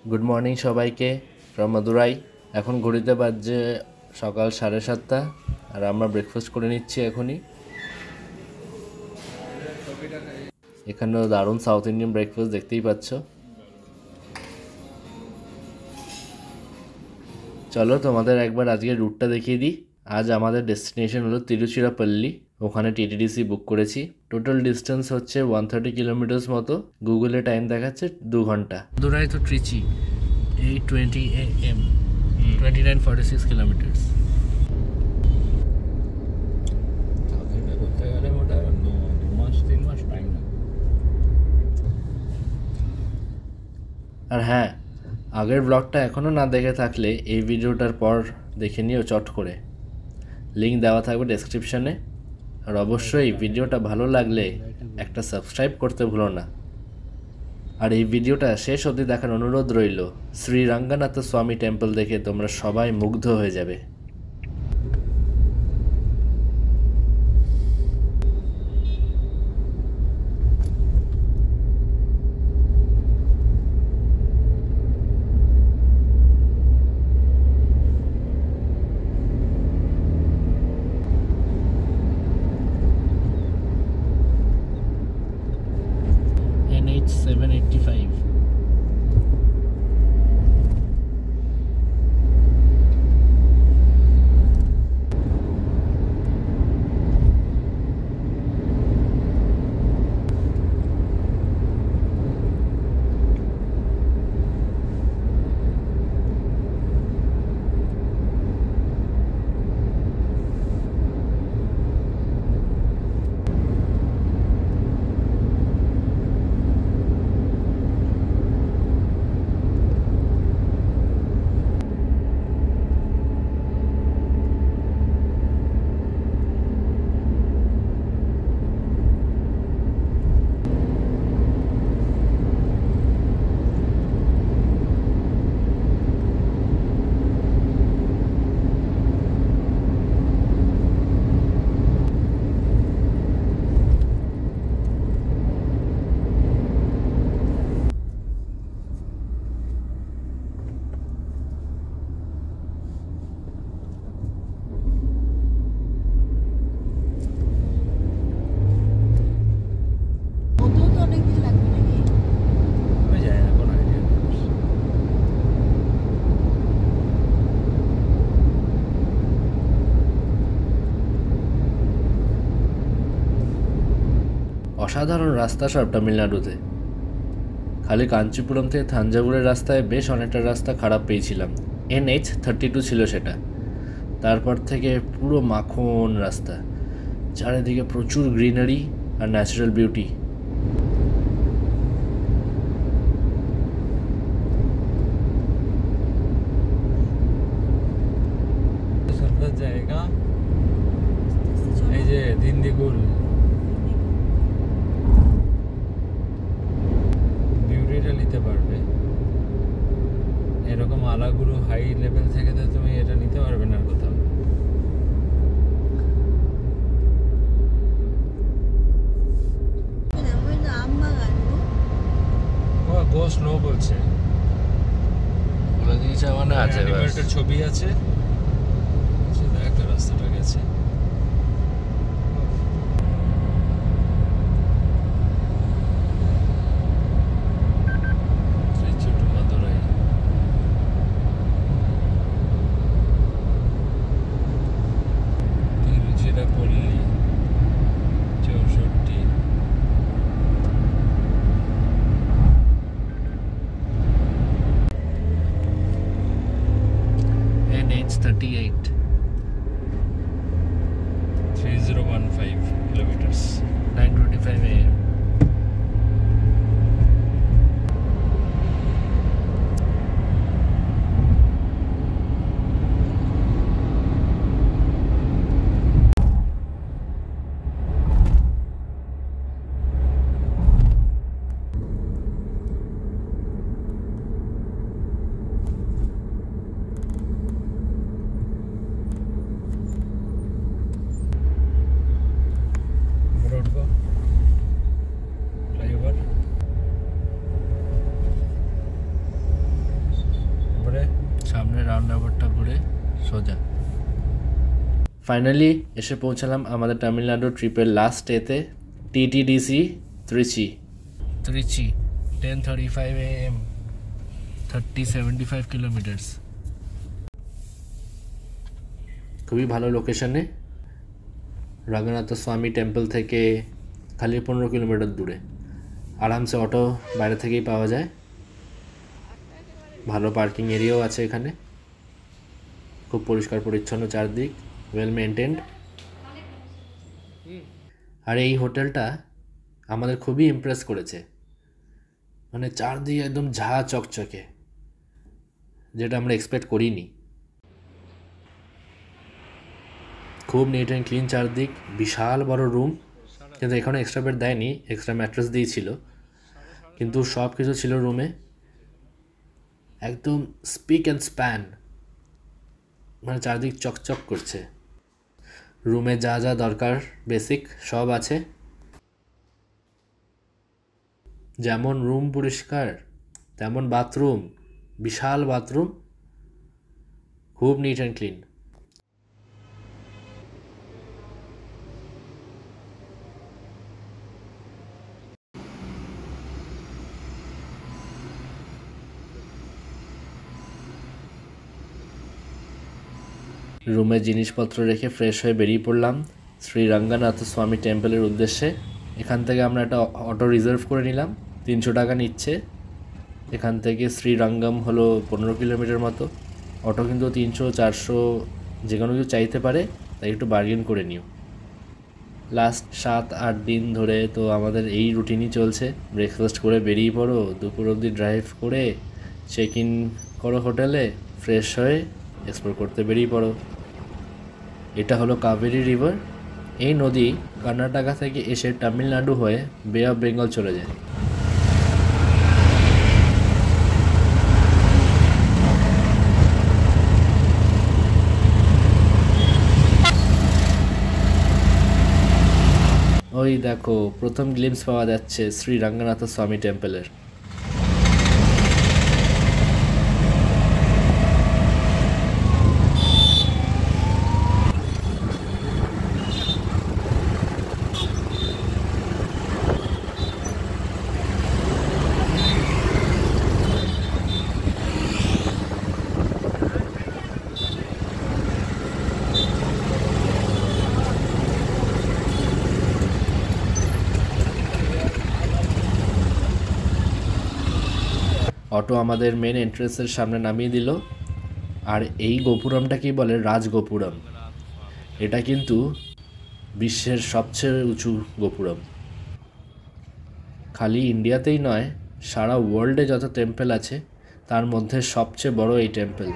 Good morning সবাইকে from Madurai. এখন ঘড়িতে বাজছে সকাল 7:30 আর আমরা ব্রেকফাস্ট করে নিচ্ছি এখনই। এখানেও দারুণ সাউথ ইন্ডিয়ান ব্রেকফাস্ট দেখতেই পাচ্ছ। চলো তোমাদের একবার আজকে রুটটা দেখিয়ে দিই। আজ আমাদের ডেস্টিনেশন হলো তিরুচিরাপল্লী। ওখানে টিটিডিসি বুক করেছি। টোটাল ডিস্টেন্স হচ্ছে 130 কিলোমিটার্স মতো। গুগলে টাইম দেখাচ্ছে 2 ঘন্টা। মাদুরাই তো ট্রিচি 8:20 AM, 2946 kilometers. আর হ্যাঁ, আগের ব্লগটা এখনও না দেখে থাকলে এই ভিডিওটার পর দেখে নিও চট করে। লিঙ্ক দেওয়া থাকবে ডেসক্রিপশনে। আর অবশ্যই ভিডিওটা ভালো লাগলে একটা সাবস্ক্রাইব করতে ভুলো না। আর এই ভিডিওটা শেষ অবধি দেখার অনুরোধ রইল। শ্রী রঙ্গনাথ স্বামী টেম্পল দেখে তোমরা সবাই মুগ্ধ হয়ে যাবে। NH 785। অসাধারণ রাস্তা সব তামিলনাড়ুতে। খালি কাঞ্চিপুরম থেকে থাঞ্জাভুরের রাস্তায় বেশ অনেকটা রাস্তা খারাপ পেয়েছিলাম। NH 32 ছিল সেটা। তারপর থেকে পুরো মাখন রাস্তা, চারিদিকে প্রচুর গ্রিনারি আর ন্যাচারাল বিউটি। জায়গা এই যে দিন্দিগুল বিউটিটা নিতে পারবে। এরকম আলাগুলো হাই লেভেল থেকে তো তুমি এটা নিতে পারবে না কোথাও। গো স্নো বলছে, বলে দিয়েছে মানে আছে ছবি আছে, সেটা একটা রাস্তাটা গেছে। সোজা। ফাইনালি এসে পৌঁছালাম আমাদের তামিলনাড়ু ট্রিপের লাস্ট ডেতে, TTDC ত্রিচি। 10:35 AM, 75 kilometres. খুবই ভালো লোকেশনে, রঙ্গনাথ স্বামী টেম্পল থেকে খালি 15 কিলোমিটার দূরে। আরামসে অটো বাইরে থেকেই পাওয়া যায়, ভালো পার্কিং এরিয়াও আছে এখানে, খুব পরিষ্কার পরিচ্ছন্ন চারদিক, ওয়েল মেনটেন্ড। আর এই হোটেলটা আমাদের খুবই ইমপ্রেস করেছে, মানে চারদিকে একদম ঝা চকচকে, যেটা আমরা এক্সপেক্ট করিনি। খুব নিট অ্যান্ড ক্লিন চারদিক, বিশাল বড় রুম, কিন্তু এখানে এক্সট্রা বেড দেয়নি, এক্সট্রা ম্যাট্রেস দিয়েছিল, কিন্তু সব কিছু ছিল রুমে একদম স্পিক অ্যান্ড স্প্যান, মানে চারদিক চকচক করছে। রুমে যা যা দরকার বেসিক সব আছে, যেমন রুম পরিষ্কার তেমন বাথরুম, বিশাল বাথরুম, খুব নিট অ্যান্ড ক্লিন। রুমে জিনিসপত্র রেখে ফ্রেশ হয়ে বেরিয়ে পড়লাম শ্রী রঙ্গনাথ স্বামী টেম্পলের উদ্দেশ্যে। এখান থেকে আমরা একটা অটো রিজার্ভ করে নিলাম, 300 টাকা নিচ্ছে। এখান থেকে শ্রীরঙ্গম হলো 15 কিলোমিটার মতো। অটো কিন্তু 300, 400 যে কোনো কিছু চাইতে পারে, তাই একটু বার্গেন করে নিও। লাস্ট 7-8 দিন ধরে তো আমাদের এই রুটিনই চলছে, ব্রেকফাস্ট করে বেরিয়ে পড়ো, দুপুর অবধি ড্রাইভ করে চেক ইন করো হোটেলে, ফ্রেশ হয়ে এক্সপ্লোর করতে বেরিয়ে পড়ো। এটা হলো কাবেরী রিভার। এই নদী কর্ণাটকা থেকে এসে তামিলনাড়ু হয়ে বে অফ বেঙ্গল চলে যায়। ওই দেখো প্রথম গ্লিমস পাওয়া যাচ্ছে শ্রী রঙ্গনাথ স্বামী টেম্পলের। অটো আমাদের মেন এন্ট্রেন্সের সামনে নামিয়ে দিল। আর এই গোপুরমটাকেই বলে রাজগোপুরম। এটা কিন্তু বিশ্বের সবচেয়ে উঁচু গোপুরম। খালি ইন্ডিয়াতেই নয়, সারা ওয়ার্ল্ডে যত টেম্পল আছে তার মধ্যে সবচেয়ে বড় এই টেম্পল।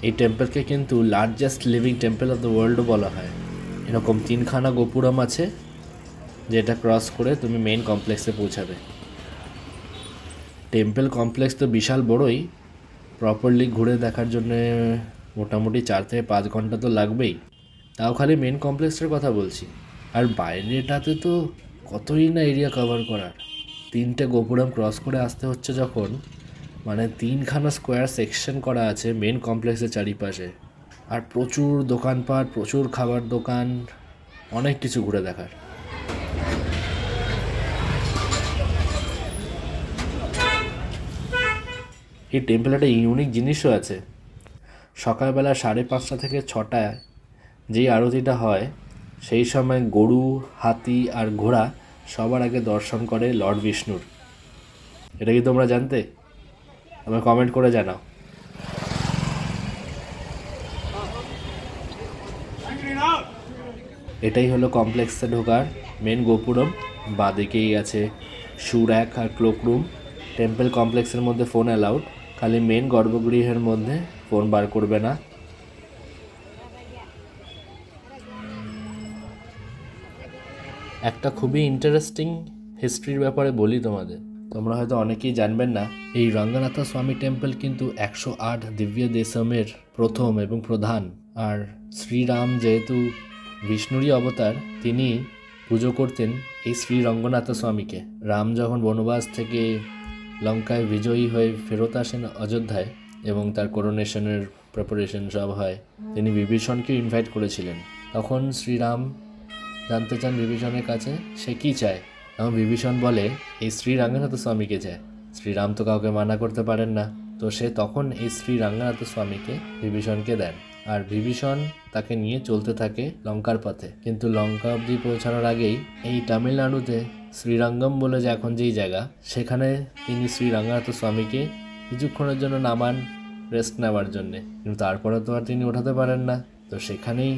এই টেম্পলকে কিন্তু largest living temple of the ওয়ার্ল্ডও বলা হয়। এরকম 3খানা গোপুরম আছে, যেটা ক্রস করে তুমি মেইন কমপ্লেক্সে পৌঁছাবে। টেম্পল কমপ্লেক্স তো বিশাল বড়ই, প্রপারলি ঘুরে দেখার জন্য মোটামুটি 4 থেকে 5 ঘন্টা তো লাগবেই, তাও খালি মেন কমপ্লেক্সের কথা বলছি। আর বাইরেটাতে তো কতই না এরিয়া কভার করার। 3টে গোপুরম ক্রস করে আসতে হচ্ছে যখন, মানে 3খানা স্কোয়ার সেকশন করা আছে মেন কমপ্লেক্সের চারিপাশে। আর প্রচুর দোকানপাট, প্রচুর খাবার দোকান, অনেক কিছু ঘুরে দেখার। এই টেম্পলে একটা ইউনিক জিনিসও আছে। সকালবেলা 5:30 থেকে 6টায় যেই আরতিটা হয়, সেই সময় গরু, হাতি আর ঘোড়া সবার আগে দর্শন করে লর্ড বিষ্ণুর। এটা কি তোমরা জানতে? আমায় কমেন্ট করে জানাও। এটাই হলো কমপ্লেক্সে ঢোকার মেন গোপুরম। বাঁদিকেই আছে শু র্যাক আর ক্লোক রুম। টেম্পল কমপ্লেক্সের মধ্যে ফোন অ্যালাউড, খালি মেন গর্ভগৃহের মধ্যে ফোন বার করবে না। একটা খুবই ইন্টারেস্টিং হিস্ট্রির ব্যাপারে বলি তোমাদের। তোমরা হয়তো অনেকেই জানবেন না, এই রঙ্গনাথ স্বামী টেম্পল কিন্তু 108 দিব্য দেশমের প্রথম এবং প্রধান। আর শ্রীরাম যেহেতু বিষ্ণুরই অবতার, তিনি পুজো করতেন এই শ্রী রঙ্গনাথ স্বামীকে। রাম যখন বনবাস থেকে লঙ্কায় বিজয়ী হয়ে ফেরত আসেন অযোধ্যায় এবং তার করোনেশনের প্রিপারেশন সব হয়, তিনি বিভীষণকে ইনভাইট করেছিলেন। তখন শ্রীরাম জানতে চান বিভীষণের কাছে সে কী চায়। এবং বিভীষণ বলে এই শ্রী রঙ্গনাথ স্বামীকে চায়। শ্রীরাম তো কাউকে মানা করতে পারেন না, তো সে তখন এই শ্রী রঙ্গনাথ স্বামীকে বিভীষণকে দেন। আর বিভীষণ তাকে নিয়ে চলতে থাকে লঙ্কার পথে। কিন্তু লঙ্কা অবধি পৌঁছানোর আগেই এই তামিলনাড়ুতে শ্রীরঙ্গম বলে যে এখন যেই জায়গা, সেখানে তিনি শ্রী রঙ্গনাথ স্বামীকে কিছুক্ষণের জন্য নামান রেস্ট নেওয়ার জন্যে। কিন্তু তারপরে তো আর তিনি ওঠাতে পারেন না, তো সেখানেই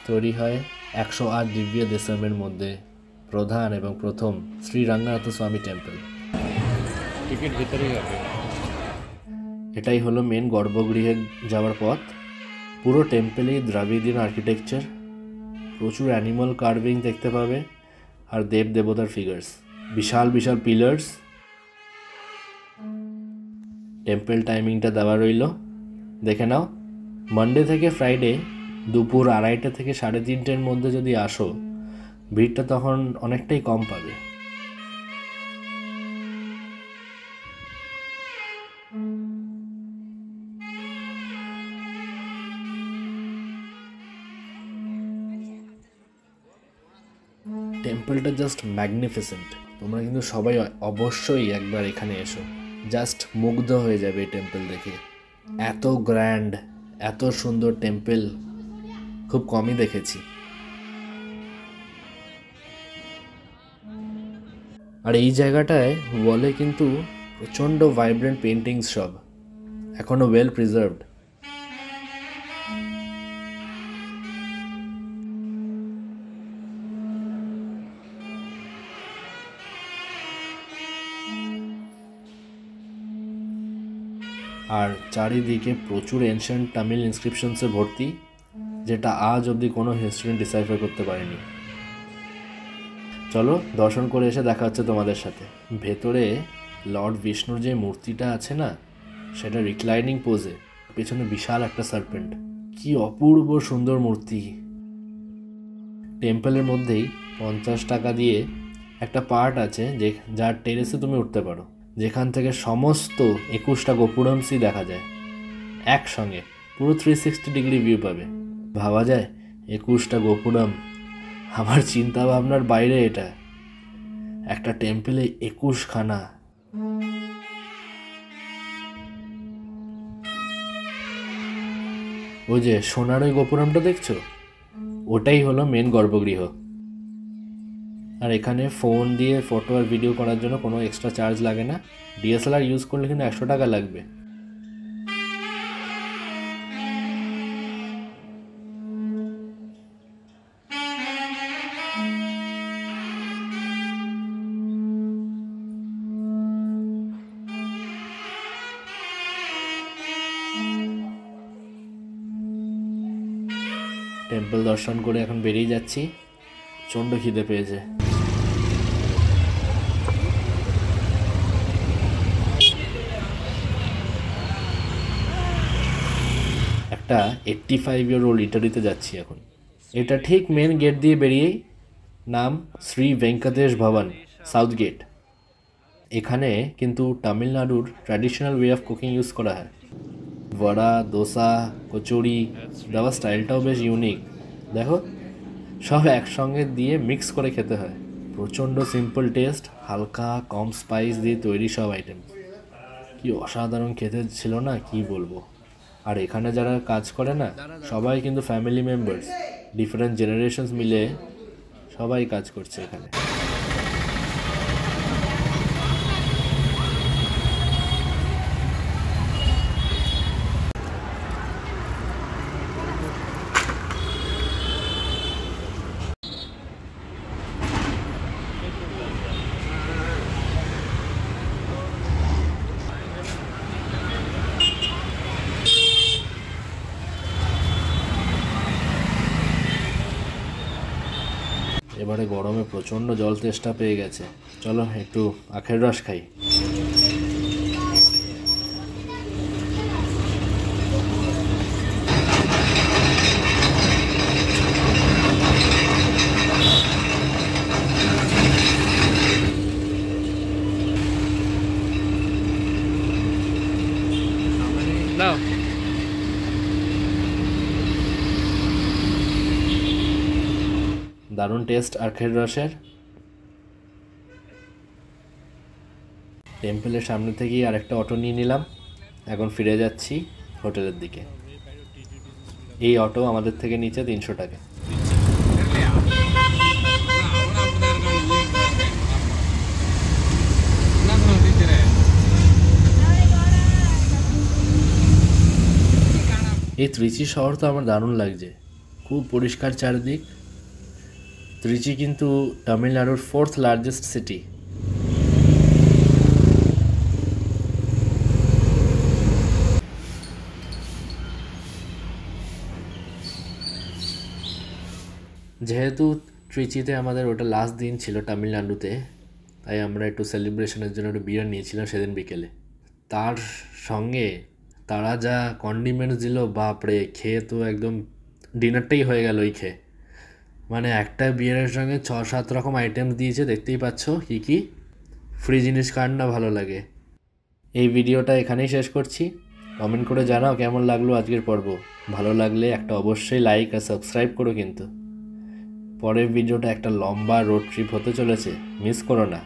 তৈরি হয় 108 দিব্য দেশমের মধ্যে প্রধান এবং প্রথম শ্রী রঙ্গনাথ স্বামী টেম্পল। টিকিট ভিতরেই হবে। এটাই হলো মেন গর্ভগৃহে যাওয়ার পথ। পুরো টেম্পলেই দ্রাবিডিয়ান আর্কিটেকচার, প্রচুর অ্যানিমাল কার্ভিং দেখতে পাবে আর দেব দেবতার ফিগার্স, বিশাল বিশাল পিলার্স। টেম্পল টাইমিংটা দেওয়া রইল, দেখে নাও। মানডে থেকে ফ্রাইডে দুপুর 2:30 থেকে 3:30-এর মধ্যে যদি আসো, ভিড়টা তখন অনেকটাই কম পাবে। টেম্পলটা জাস্ট ম্যাগনিফিসেন্ট। তোমরা কিন্তু সবাই অবশ্যই একবার এখানে এসো, জাস্ট মুগ্ধ হয়ে যাবে এই টেম্পল দেখে। এত গ্র্যান্ড, এত সুন্দর টেম্পল খুব কমই দেখেছি। আর এই জায়গাটায় ওয়ালে কিন্তু প্রচণ্ড ভাইব্রেন্ট পেন্টিংস, সব এখনো ওয়েল প্রিজার্ভড। আর চারিদিকে প্রচুর এনশিয়েন্ট তামিল ইনস্ক্রিপশনসে ভর্তি, যেটা আজ অবধি কোনো হিস্ট্রিয়ান ডিসাইফার করতে পারেনি। চলো দর্শন করে এসে দেখা হচ্ছে তোমাদের সাথে। ভেতরে লর্ড বিষ্ণুর যে মূর্তিটা আছে না, সেটা রিক্লাইনিং পোজে, পেছনে বিশাল একটা সার্পেন্ট। কি অপূর্ব সুন্দর মূর্তি। টেম্পলের মধ্যেই 50 টাকা দিয়ে একটা পার্ট আছে যে যার টেরেসে তুমি উঠতে পারো, যেখান থেকে সমস্ত 21টা গোপুরমসই দেখা যায় একসঙ্গে। পুরো 360 ডিগ্রি ভিউ পাবে। ভাবা যায় 21টা গোপুরম, আমার চিন্তা ভাবনার বাইরে। এটা একটা টেম্পলে 21খানা। ওই যে সোনার ওই গোপুরমটা দেখছো, ওটাই হলো মেন গর্ভগৃহ। আর এখানে ফোন দিয়ে ফটো আর ভিডিও করার জন্য কোনো এক্সট্রা চার্জ লাগে না। ডিএসএলআর ইউজ করলে কিন্তু 100 টাকা লাগবে। টেম্পল দর্শন করে এখন বেরিয়ে যাচ্ছি, প্রচণ্ড খিদে পেয়েছে। একটা 85-year-old ইটালিতে যাচ্ছি এখন। এটা ঠিক মেন গেট দিয়ে বেরিয়েই নাম শ্রী ভেঙ্কটেশ ভবন, সাউথ গেট। এখানে কিন্তু তামিলনাড়ুর traditional way of cooking use করা হয়। বড়া, দোসা, কচুরি দেওয়ার স্টাইলটাও বেশ ইউনিক। দেখো সব একসঙ্গে দিয়ে মিক্স করে খেতে হয়। প্রচণ্ড সিম্পল টেস্ট, হালকা কম স্পাইস দিয়ে তৈরি সব আইটেম। কি অসাধারণ খেতে ছিল না, কি বলবো। আর এখানে যারা কাজ করে না, সবাই কিন্তু ফ্যামিলি মেম্বার্স, ডিফারেন্ট জেনারেশনস মিলে সবাই কাজ করছে এখানে। এবারে গরমে প্রচণ্ড জল তেষ্টা পেয়ে গেছে, চলো একটু আখের রস খাই। দাও দারুণ টেস্ট আখের রসের। টেম্পলের সামনে থেকেই আরেকটা অটো নিয়ে নিলাম, এখন ফিরে যাচ্ছি হোটেলের দিকে। এই অটো আমাদের থেকে নিচে 300 টাকা। এই ত্রিচি শহর তো আমার দারুণ লাগছে, খুব পরিষ্কার চারিদিক। ত্রিচি কিন্তু তামিলনাড়ুর 4th লার্জেস্ট সিটি। যেহেতু ত্রিচিতে আমাদের ওটা লাস্ট দিন ছিল তামিলনাড়ুতে, তাই আমরা একটু সেলিব্রেশনের জন্য একটু বিয়ার নিয়েছিলাম সেদিন বিকেলে। তার সঙ্গে তারা যা কন্ডিমেন্টস দিল, বাপরে, খেয়ে তো একদম ডিনারটাই হয়ে গেল ওই খেয়ে। মানে একটা বিয়ারের সঙ্গে 6-7 রকম আইটেমস দিয়েছে, দেখতেই পাচ্ছ কী কী। ফ্রি জিনিস কার না ভালো লাগে। এই ভিডিওটা এখানেই শেষ করছি। কমেন্ট করে জানাও কেমন লাগলো আজকের পর্ব। ভালো লাগলে একটা অবশ্যই লাইক আর সাবস্ক্রাইব করো কিন্তু। পরের ভিডিওটা একটা লম্বা রোড ট্রিপ হতে চলেছে, মিস করো না।